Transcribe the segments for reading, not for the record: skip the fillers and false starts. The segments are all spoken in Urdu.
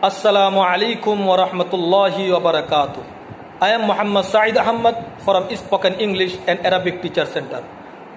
Assalamu alaikum wa rahmatullahi wa barakatuh. I am Muhammad Saeed Ahmad from Spoken English and Arabic Teacher Center.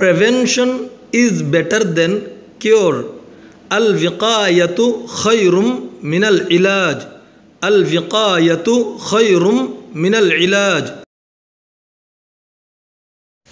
Prevention is better than cure. Al-wiqayatu khayrum min al-ilaj. Al-wiqayatu khayrum min al-ilaj.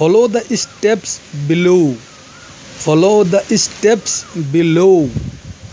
Follow the steps below. Follow the steps below.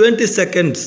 20 seconds.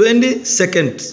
20 seconds.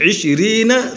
20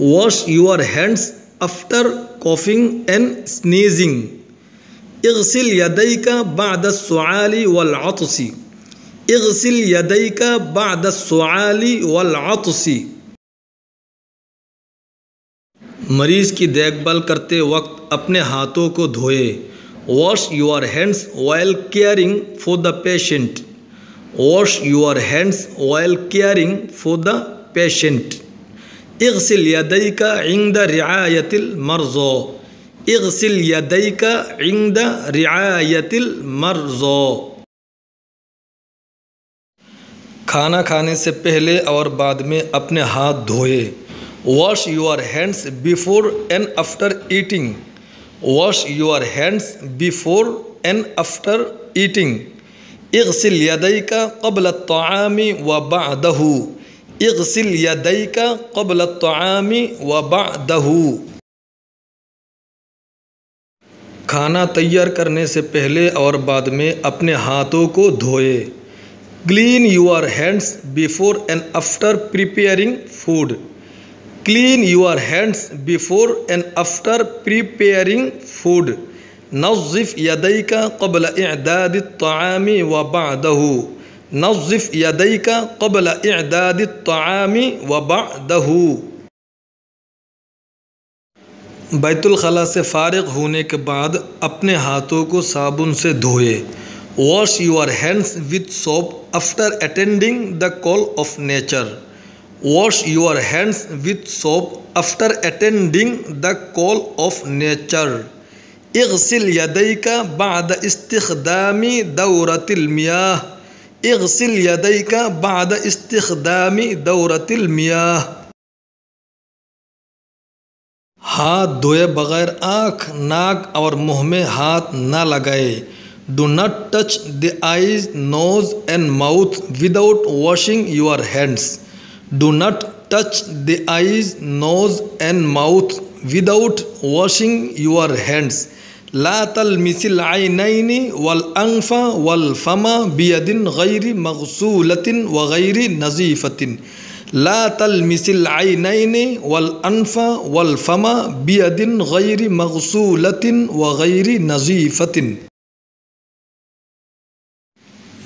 Wash your hands after coughing and sneezing. اغسل يديك بعد السعال والعطس. اغسل يديك بعد السعال والعطس. مریض کی دیکھ بھال کرتے وقت اپنے ہاتھوں کو دھوئے۔ Wash your hands while caring for the patient. Wash your hands while caring for the patient. اغسل يديك عند رعاية المرضى. اغسل يديك عند رعاية المرضى. کھانا کھانے سے پہلے اور بعد میں اپنے ہاتھ دھوئے۔ Wash your hands before and after eating. Wash your hands before and after eating. اغسل يديك قبل الطعام وبعده. اغسل یدیک قبل الطعام وبعدہ. کھانا تیار کرنے سے پہلے اور بعد میں اپنے ہاتھوں کو دھوئے۔ Clean your hands before and after preparing food. Clean your hands before and after preparing food. نظف یدیک قبل اعداد الطعام وبعدہ. نظف یدیک قبل اعداد الطعام وبعدہ. بیت الخلاء سے فارغ ہونے کے بعد اپنے ہاتھوں کو صابن سے دھوئے۔ Wash your hands with soap after attending the call of nature. Wash your hands with soap after attending the call of nature. اغسل یدیک بعد استخدام دورۃ المیاہ. اغسل یدیک بعد استخدام دورۃ المیاہ. ہاتھ دھوئے بغیر آنکھ، ناک اور منہ میں ہاتھ نہ لگائے۔ Do not touch the eyes, nose and mouth without washing your hands. Do not touch the eyes, nose and mouth without washing your hands. لا تلمس العينين والأنف والفم بيد غير مغسولة وغير نظيفة. لا تلمس العينين والأنف والفم بيد غير مغسولة وغير نظيفة.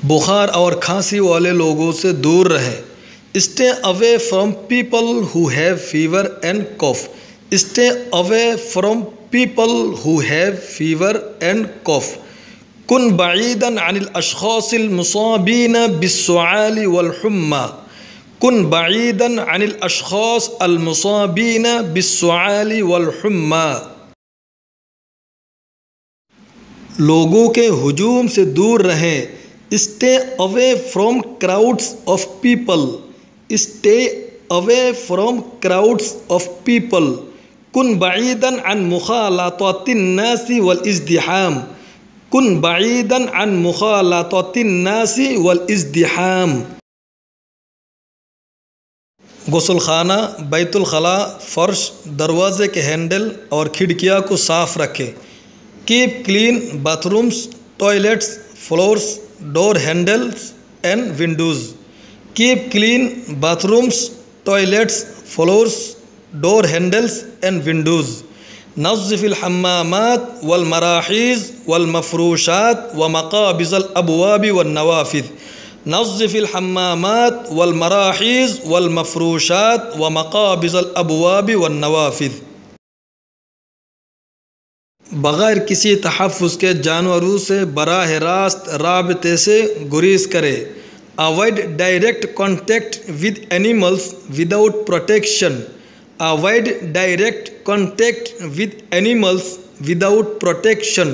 بخار اور کھانسی والے لوگوں سے دور رہیں. Stay away from people who have fever and cough. Stay away from people who have fever and cough. كن بعيدا عن الأشخاص المصابين بالسعال والحمى. كن بعيدا عن الأشخاص المصابين بالسعال والحمى. لوگوں کے ہجوم سے دور رہیں. Stay away from crowds of people. Stay away from crowds of people. كن بعيدا عن مخالطة الناس والازدحام. كن بعيدا عن مخالطة الناس والازدحام. غسل خانہ، بیت الخلاء، فرش، دروازے کے ہینڈل اور کھڑکیاں کو صاف رکھیں. Keep clean bathrooms, toilets, floors, door handles and windows. Keep clean bathrooms, toilets, floors, door handles and windows. نظف الحمامات والمراحيض والمفروشات ومقابض الأبواب والنوافذ. نظف الحمامات والمراحيض والمفروشات ومقابض الأبواب والنوافذ. بغیر کسی تحفظ کے جانوروں سے براہ راست رابطے سے گریز کرے. Avoid direct contact with animals without protection. Avoid direct contact with animals without protection.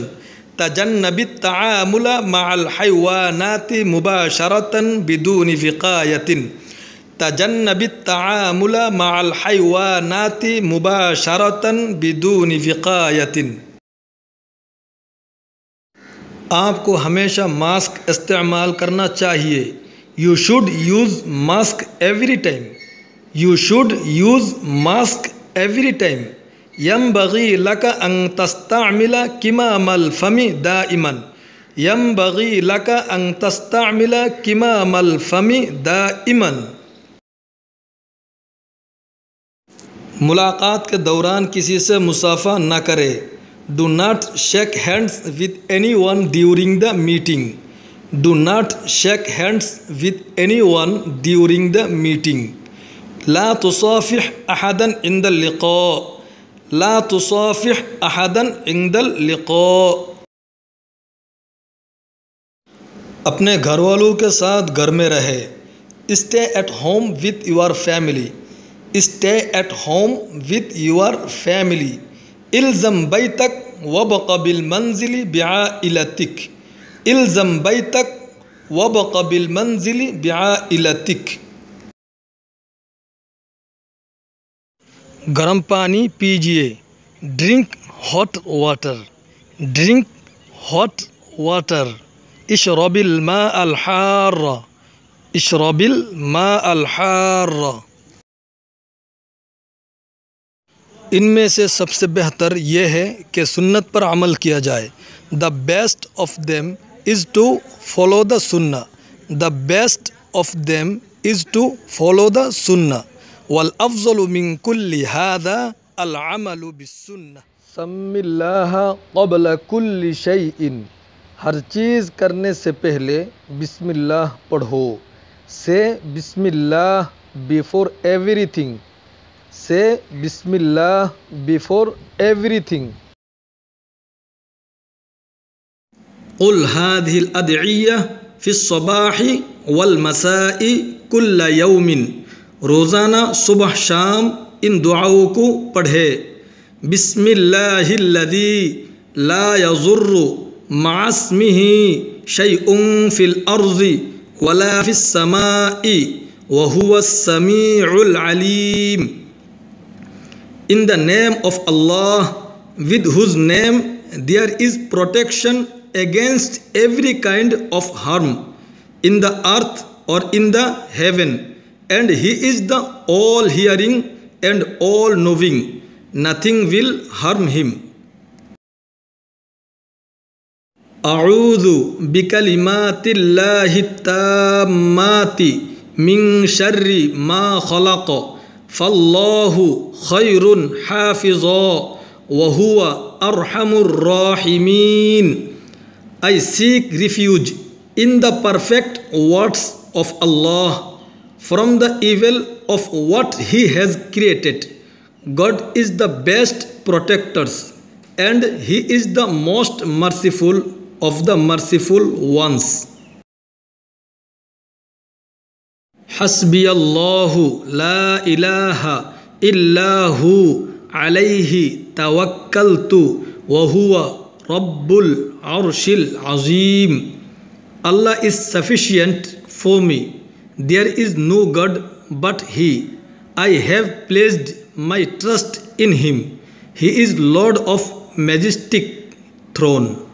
تجنب التعامل مع الحيوانات مباشرة بدون وقاية. تجنب التعامل مع الحيوانات مباشرة بدون وقاية. آپ کو ہمیشہ ماسک استعمال کرنا چاہیے. You should use mask every time. You should use mask every time. ينبغي لك أن تستعمل كمام الفم دائما. ينبغي لك أن تستعمل كمام الفم دائما. ملاقات کے دوران کسی سے مصافحہ نہ کرے. Do not shake hands with anyone during the meeting. Do not shake hands with anyone during the meeting. لا تصافح أحدا عند اللقاء. لا تصافح أحدا عند اللقاء. اپنے گھر والوں کے ساتھ گھر میں رہے. Stay at home with your family. Stay at home with your family. الزم بیتک وبق بالمنزل بعائلتک. الزم بیتک وبق بالمنزل بعائلتک. گرم پانی پیجیے. Drink hot water. Drink hot water. اشرب الماء الحار. اشرب الماء الحار. ان میں سے سب سے بہتر یہ ہے کہ سنت پر عمل کیا جائے. The best of them is to follow the sunnah. The best of them is to follow the sunnah. والأفضل من كل هذا العمل بالسنة. سم اللہ قبل كل شيء. ہر چیز کرنے سے پہلے بسم اللہ پڑھو. Say بسم اللہ before everything. Say بسم اللہ before everything. قل هذه الأدعية في الصباح والمساء كل يوم. روزانہ صبح شام ان دعاؤں کو پڑھے. بسم اللہ الذی لا يضر مع اسمه شيء في الأرض ولا في السماء وهو السميع العليم. In the name of Allah, with whose name there is protection against every kind of harm in the earth or in the heaven, and He is the all-hearing and all-knowing. Nothing will harm Him. أعوذ بكلمات الله التامات من شر ما خلق فالله خير حافظا وهو أرحم الراحمين. I seek refuge in the perfect words of Allah from the evil of what He has created. God is the best protectors, and He is the most merciful of the merciful ones. حسبي الله لا إله إلا هو عليه توكلت وهو رب العرش العظيم. Allah is sufficient for me. There is no God but He. I have placed my trust in Him. He is Lord of majestic throne.